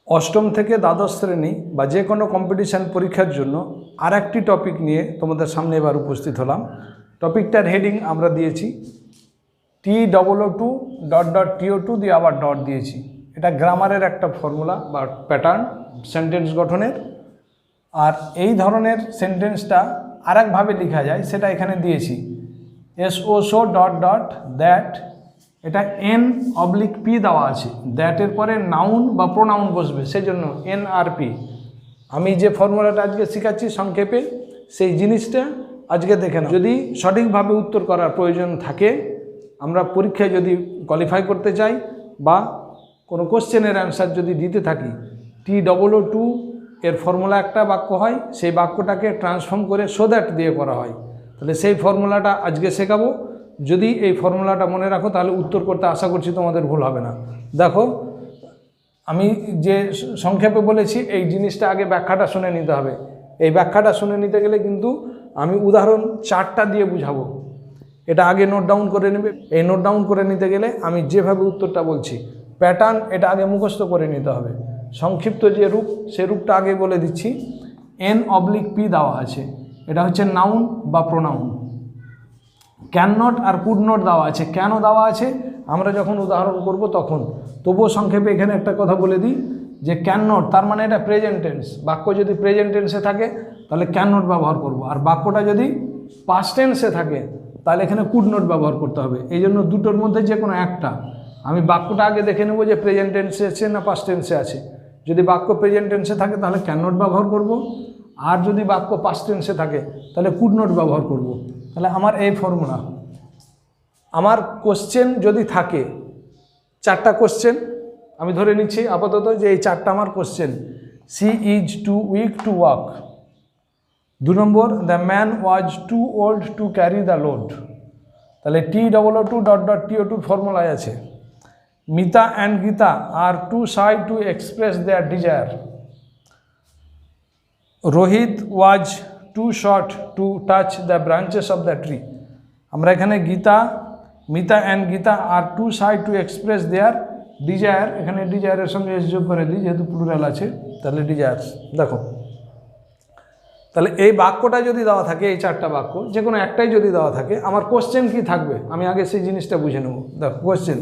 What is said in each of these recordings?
অষ্টম থেকে দ্বাদশ শ্রেণী বা যে কোনো কম্পিটিশান পরীক্ষার জন্য আর একটি টপিক নিয়ে তোমাদের সামনে এবার উপস্থিত হলাম। টপিকটার হেডিং আমরা দিয়েছি T222 দিয়ে আবার ডট দিয়েছি। এটা গ্রামারের একটা ফর্মুলা বা প্যাটার্ন সেন্টেন্স গঠনের। আর এই ধরনের সেন্টেন্সটা আর একভাবে লেখা যায়, সেটা এখানে দিয়েছি SO ডট ডট দ্যাট। এটা N/P দেওয়া আছে, দ্যাটের পরে নাউন বা প্রোনাউন বসবে, সেই জন্য NRP। আমি যে ফর্মুলাটা আজকে শেখাচ্ছি সংক্ষেপে, সেই জিনিসটা আজকে দেখে নাও। যদি সঠিকভাবে উত্তর করার প্রয়োজন থাকে, আমরা পরীক্ষায় যদি কোয়ালিফাই করতে চাই বা কোনো কোশ্চেনের অ্যান্সার যদি দিতে থাকি, T222 এর ফর্মুলা একটা বাক্য হয়, সেই বাক্যটাকে ট্রান্সফর্ম করে সো দ্যাট দিয়ে করা হয়। তাহলে সেই ফর্মুলাটা আজকে শেখাবো। যদি এই ফর্মুলাটা মনে রাখো তাহলে উত্তর করতে আশা করছি তোমাদের ভুল হবে না। দেখো, আমি যে সংক্ষেপে বলেছি এই জিনিসটা আগে ব্যাখ্যাটা শুনে নিতে হবে। এই ব্যাখ্যাটা শুনে নিতে গেলে কিন্তু আমি উদাহরণ 4টা দিয়ে বুঝাবো। এটা আগে নোট ডাউন করে নেবে। এই নোট ডাউন করে নিতে গেলে আমি যেভাবে উত্তরটা বলছি, প্যাটার্ন এটা আগে মুখস্থ করে নিতে হবে। সংক্ষিপ্ত যে রূপ, সে রূপটা আগে বলে দিচ্ছি। N/P দেওয়া আছে, এটা হচ্ছে নাউন বা প্রোনাউন। ক্যান নট আর কুড নট দেওয়া আছে। কেন দেওয়া আছে আমরা যখন উদাহরণ করব তখন, তবুও সংক্ষেপে এখানে একটা কথা বলে দিই যে ক্যান নট তার মানে এটা প্রেজেন্ট টেন্স। বাক্য যদি প্রেজেন্ট টেন্সে থাকে তাহলে ক্যান নট ব্যবহার করব, আর বাক্যটা যদি পাস্ট টেন্সে থাকে তাহলে এখানে কুড নট ব্যবহার করতে হবে। এই জন্য দুটোর মধ্যে যে কোনো একটা। আমি বাক্যটা আগে দেখে নেব যে প্রেজেন্ট টেন্সে আছে না পাস্ট টেন্সে আছে। যদি বাক্য প্রেজেন্ট টেন্সে থাকে তাহলে ক্যান নট ব্যবহার করব, আর যদি বাক্য পাস্ট টেন্সে থাকে তাহলে কুড নট ব্যবহার করব। তাহলে আমার এই ফর্মুলা। আমার কোশ্চেন যদি থাকে 4টা কোশ্চেন, আমি ধরে নিচ্ছি আপাতত যে এই 4টা আমার question. She is too weak to walk. 2 নম্বর, the man was too old to carry the load. তাহলে T222 ডট ডট TO2 ফর্মুলায় আছে Mita and Gita are too shy to express their desire. Rohit was too short to touch the branches of the tree. আমরা এখানে Mita and Gita are too shy to express their desire, এখানে ডিজায়ারের সঙ্গে S যোগ করে দিই যেহেতু প্লুরাল আছে, তাহলে ডিজায়ার্স। দেখো, তাহলে এই বাক্যটা যদি দেওয়া থাকে, এই 4টা বাক্য যে কোনো একটাই যদি দেওয়া থাকে, আমার কোশ্চেন কি থাকবে আমি আগে সেই জিনিসটা বুঝে নেব। দেখো কোশ্চেন,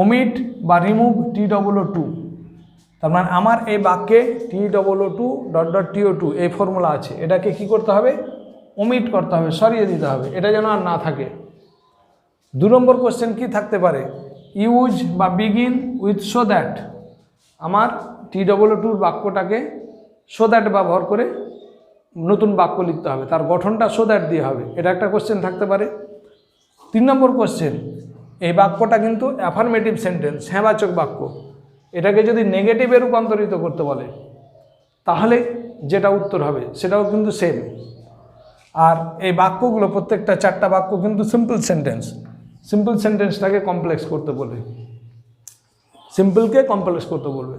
ওমিট বা রিমুভ T222। তার মানে আমার এই বাক্যে T222 ডট ডট TO2 এই ফর্মুলা আছে, এটাকে কি করতে হবে? ওমিট করতে হবে, সরিয়ে দিতে হবে, এটা যেন আর না থাকে। 2 নম্বর কোশ্চেন কি থাকতে পারে? ইউজ বা বিগিন উইথ সো দ্যাট। আমার T222 বাক্যটাকে সো দ্যাট ব্যবহার করে নতুন বাক্য লিখতে হবে, তার গঠনটা সো দ্যাট দিয়ে হবে, এটা একটা কোশ্চেন থাকতে পারে। 3 নম্বর কোশ্চেন, এই বাক্যটা কিন্তু অ্যাফার্মেটিভ সেন্টেন্স, হ্যাঁবাচক বাক্য। এটাকে যদি নেগেটিভে রূপান্তরিত করতে বলে তাহলে যেটা উত্তর হবে সেটাও কিন্তু সেম। আর এই বাক্যগুলো প্রত্যেকটা 4টা বাক্য কিন্তু সিম্পল সেন্টেন্স। সিম্পল সেন্টেন্সটাকে কমপ্লেক্স করতে বলবে, সিম্পলকে কমপ্লেক্স করতে বলবে।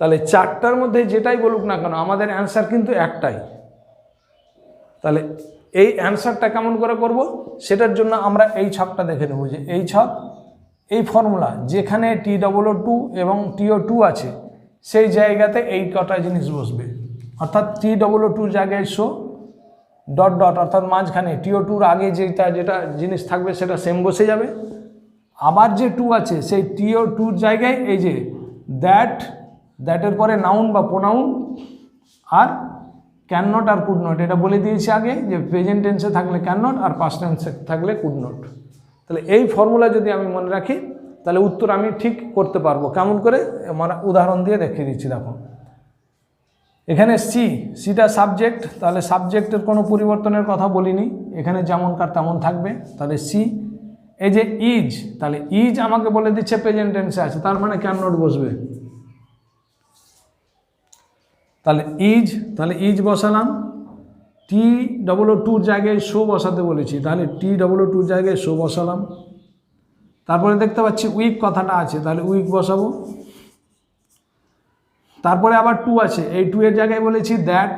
তাহলে 4টার মধ্যে যেটাই বলুক না কেন আমাদের অ্যান্সার কিন্তু একটাই। তাহলে এই অ্যান্সারটা কেমন করে করব সেটার জন্য আমরা এই ছকটা দেখে নেব, যে এই ছক, এই ফর্মুলা যেখানে T222 এবং TO2 আছে সেই জায়গাতে এই কটা জিনিস বসবে। অর্থাৎ T222 জায়গায় শো ডট ডট, অর্থাৎ মাঝখানে TO2-র আগে যেটা জিনিস থাকবে সেটা সেম বসে যাবে। আবার যে 2 আছে সেই TO2-র জায়গায় এই যে দ্যাটের পরে নাউন বা প্রোনাউন, আর ক্যান নট আর কুড নট। এটা বলে দিয়েছি আগে যে প্রেজেন্ট টেন্সে থাকলে ক্যান নট আর পাস্ট টেন্সে থাকলে কুড নট। তাহলে এই ফর্মুলা যদি আমি মনে রাখি তাহলে উত্তর আমি ঠিক করতে পারবো। কেমন করে? মানে উদাহরণ দিয়ে দেখিয়ে দিচ্ছি। দেখো এখানে সিটা সাবজেক্ট, তাহলে সাবজেক্টের কোনো পরিবর্তনের কথা বলিনি, এখানে যেমনকার তেমন থাকবে। তাহলে সি। এই যে ইজ, তাহলে ইজ আমাকে বলে দিচ্ছে প্রেজেন্ট টেন্সে আছে, তার মানে ক্যান নট বসবে। তাহলে ইজ বসালাম। T222 জায়গায় শো বসাতে বলেছি, তাহলে T222 জায়গায় শো বসালাম। তারপরে দেখতে পাচ্ছি উইক কথাটা আছে, তাহলে উইক বসাবো। তারপরে আবার 2 আছে, এই 2 এর জায়গায় বলেছি দ্যাট,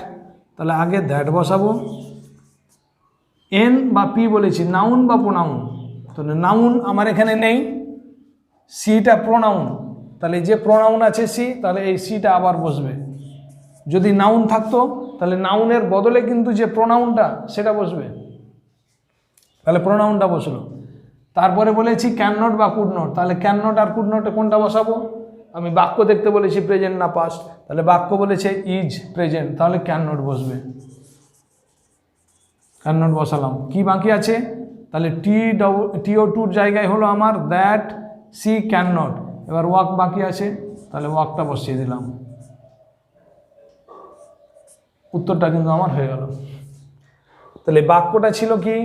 তাহলে আগে দ্যাট বসাবো। N বা P বলেছি, নাউন বা প্রোনাউন, তাহলে নাউন আমার এখানে নেই, সিটা প্রোনাউন, তাহলে যে প্রোনাউন আছে সি, তাহলে এই সিটা আবার বসবে। যদি নাউন থাকতো তাহলে নাউনের বদলে কিন্তু যে প্রোনাউনটা সেটা বসবে, তাহলে প্রোনাউনটা বসলো। তারপরে বলেছি ক্যান নট বা কুড নট, তাহলে ক্যান নট আর কুড নটে কোনটা বসাবো? আমি বাক্য দেখতে বলেছি প্রেজেন্ট না পাস্ট, তাহলে বাক্য বলেছে ইজ প্রেজেন্ট, তাহলে ক্যান নট বসবে, ক্যান নট বসালাম। কি বাকি আছে? তাহলে TO2 জায়গায় হলো আমার দ্যাট সি ক্যান নট। এবার ওয়াক বাকি আছে, তাহলে ওয়াকটা বসিয়ে দিলাম। উত্তরটা কিন্তু আমার হয়ে গেল। তাহলে বাক্যটা ছিল কি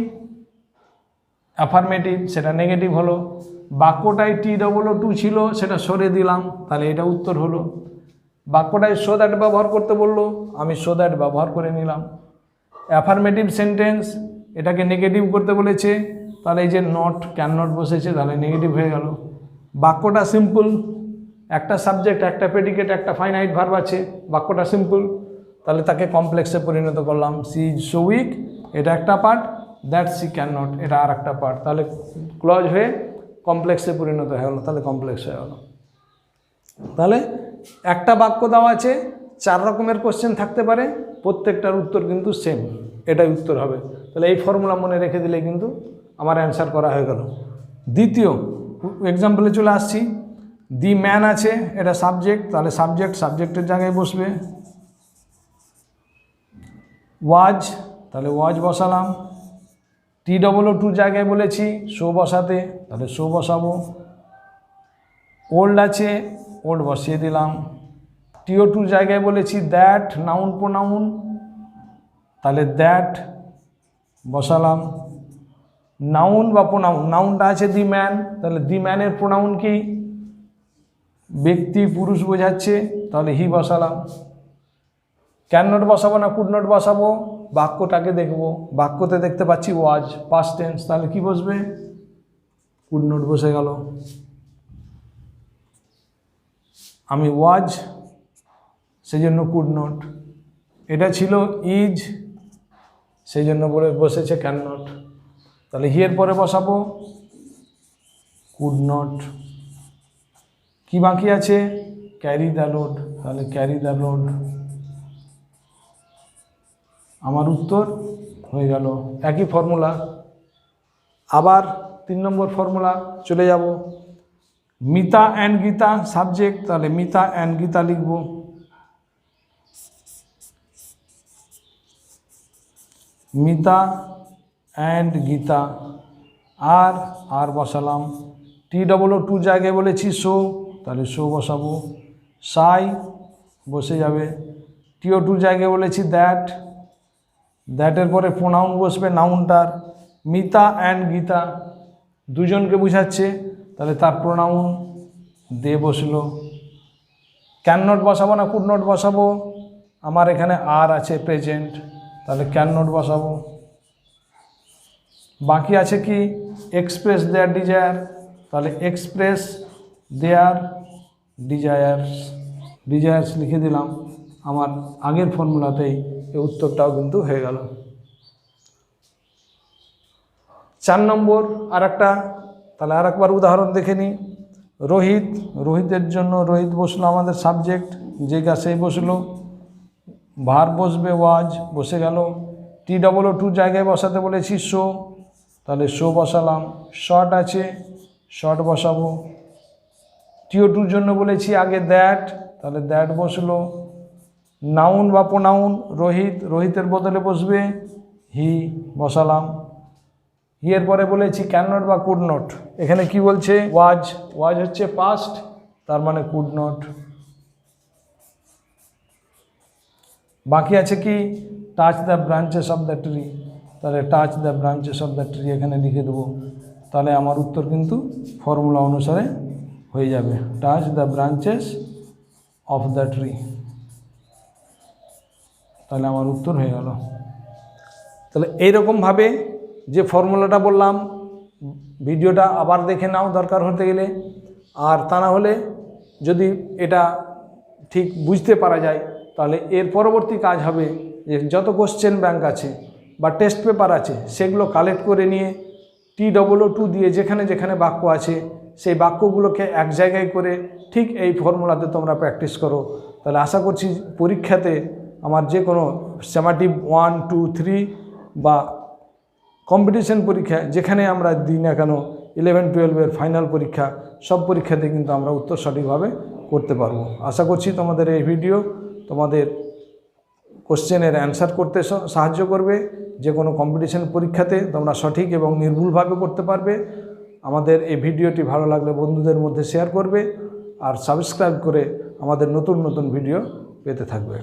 অ্যাফার্মেটিভ, সেটা নেগেটিভ হলো। বাক্যটাই TOO2 ছিল, সেটা সরিয়ে দিলাম, তাহলে এটা উত্তর হলো। বাক্যটায় সো দ্যাট ব্যবহার করতে বললো, আমি সো দ্যাট ব্যবহার করে নিলাম। অ্যাফার্মেটিভ সেন্টেন্স, এটাকে নেগেটিভ করতে বলেছে, তাহলে এই যে নট ক্যান নট বসেছে, তাহলে নেগেটিভ হয়ে গেল। বাক্যটা সিম্পল, একটা সাবজেক্ট, একটা প্রেডিকেট, একটা ফাইনাইট ভার্ব আছে, বাক্যটা সিম্পল, তাহলে তাকে কমপ্লেক্সে পরিণত করলাম। সি ইজ সো উইক, এটা একটা part, that she can not এটা আর একটা পার্ট, তাহলে ক্লজ হয়ে কমপ্লেক্সে পরিণত হয়ে গেলো, তাহলে কমপ্লেক্স হয়ে গেল। তাহলে একটা বাক্য দেওয়া আছে, 4 রকমের কোশ্চেন থাকতে পারে, প্রত্যেকটার উত্তর কিন্তু সেম, এটাই উত্তর হবে। তাহলে এই ফর্মুলা মনে রেখে দিলে কিন্তু আমার অ্যান্সার করা হয়ে গেল। দ্বিতীয় এক্সাম্পলে চলে আসছি। দি ম্যান আছে, এটা সাবজেক্ট, তাহলে সাবজেক্টের জায়গায় বসবে। ওয়াজ, তাহলে ওয়াজ বসালাম। TOO2 জায়গায় বলেছি শো বসাতে, তাহলে শো বসাবো। ওল্ড আছে, ওল্ড বসিয়ে দিলাম। TO2 জায়গায় বলেছি দ্যাট নাউন প্রোনাউন, তাহলে দ্যাট বসালাম। নাউন বা প্রোনাউন, নাউনটা আছে দি ম্যান, তাহলে দি ম্যানের প্রোনাউন কি? ব্যক্তি, পুরুষ বোঝাচ্ছে, তাহলে হি বসালাম। ক্যান নট বসাবো না কুড নট বসাবো? বাক্যটাকে দেখব, বাক্যতে দেখতে পাচ্ছি ওয়াজ পাস্ট টেন্স, তাহলে কি বসবে? কুড নট বসে গেল। আমি ওয়াজ, সেই জন্য কুড নট। এটা ছিল ইজ, সেই জন্য বসেছে ক্যান নট, তাহলে হিয়ের পরে বসাবো কুড নট। কি বাকি আছে? ক্যারি দ্য লোড, তাহলে ক্যারি দ্য লোড। আমার উত্তর হয়ে গেল। একই ফর্মুলা। আবার 3 নম্বর ফর্মুলা চলে যাব। মিতা অ্যান্ড গীতা সাবজেক্ট, তাহলে মিতা অ্যান্ড গীতা লিখব। মিতা অ্যান্ড গীতা, আর বসালাম। TOO2 জায়গায় বলেছি শো, তাহলে শো বসাবো। সাই বসে যাবে। TO2 জায়গায় বলেছি দ্যাট, দ্যাটের পরে প্রোনাউন বসবে নাউনটার। মিতা অ্যান্ড গীতা দুজনকে বুঝাচ্ছে, তাহলে তার প্রোনাউন দে বসলো। ক্যান নট বসাবো না কুড নট বসাবো? আমার এখানে আর আছে প্রেজেন্ট, তাহলে ক্যান নট বসাবো। বাকি আছে কি? এক্সপ্রেস দেয়ার ডিজায়ার, তাহলে এক্সপ্রেস দেয়ার ডিজায়ার্স লিখে দিলাম। আমার আগের ফর্মুলাতেই এই উত্তরটাও কিন্তু হয়ে গেল। 4 নম্বর আরেকটা, তাহলে আরেকবার উদাহরণ দেখে নিই। রোহিতের জন্য রোহিত বসলো আমাদের সাবজেক্ট, যেটা সেই বসলো। ভার্ব বসবে ওয়াজ, বসে গেল। TOO2 জায়গায় বসাতে বলেছি শো, তাহলে শো বসালাম। শর্ট আছে, শর্ট বসাবো। TO2 জন্য বলেছি আগে দ্যাট, তাহলে দ্যাট বসলো। নাউন বা প্রোনাউন রোহিতের বদলে বসবে হি, বসালাম। হিয়ের পরে বলেছি ক্যান নট বা কুড নট, এখানে কি বলছে? ওয়াজ হচ্ছে পাস্ট, তার মানে কুড নট। বাকি আছে কি? Touch the branches of the tree, তাহলে touch the branches of the tree এখানে লিখে দেবো, তাহলে আমার উত্তর কিন্তু ফর্মুলা অনুসারে হয়ে যাবে। Touch the branches of the tree, তাহলে আমার উত্তর হয়ে গেল। তাহলে এইরকমভাবে যে ফর্মুলাটা বললাম, ভিডিওটা আবার দেখে নাও দরকার হতে গেলে, আর তা না হলে যদি এটা ঠিক বুঝতে পারা যায়, তাহলে এর পরবর্তী কাজ হবে যে যত কোশ্চেন ব্যাংক আছে বা টেস্ট পেপার আছে সেগুলো কালেক্ট করে নিয়ে TOO2 দিয়ে যেখানে যেখানে বাক্য আছে সেই বাক্যগুলোকে এক জায়গায় করে ঠিক এই ফর্মুলাতে তোমরা প্র্যাকটিস করো, তাহলে আশা করছি পরীক্ষাতে আমার যে কোনো সামেটিভ 1, 2, 3 বা কম্পিটিশন পরীক্ষা যেখানে আমরা দিই না কেন, 11-12 ফাইনাল পরীক্ষা, সব পরীক্ষাতে কিন্তু আমরা উত্তর সঠিকভাবে করতে পারবো। আশা করছি তোমাদের এই ভিডিও তোমাদের কোশ্চেনের অ্যান্সার করতে সাহায্য করবে, যে কোনো কম্পিটিশন পরীক্ষাতে তোমরা সঠিক এবং নির্ভুলভাবে করতে পারবে। আমাদের এই ভিডিওটি ভালো লাগলে বন্ধুদের মধ্যে শেয়ার করবে আর সাবস্ক্রাইব করে আমাদের নতুন নতুন ভিডিও পেতে থাকবে।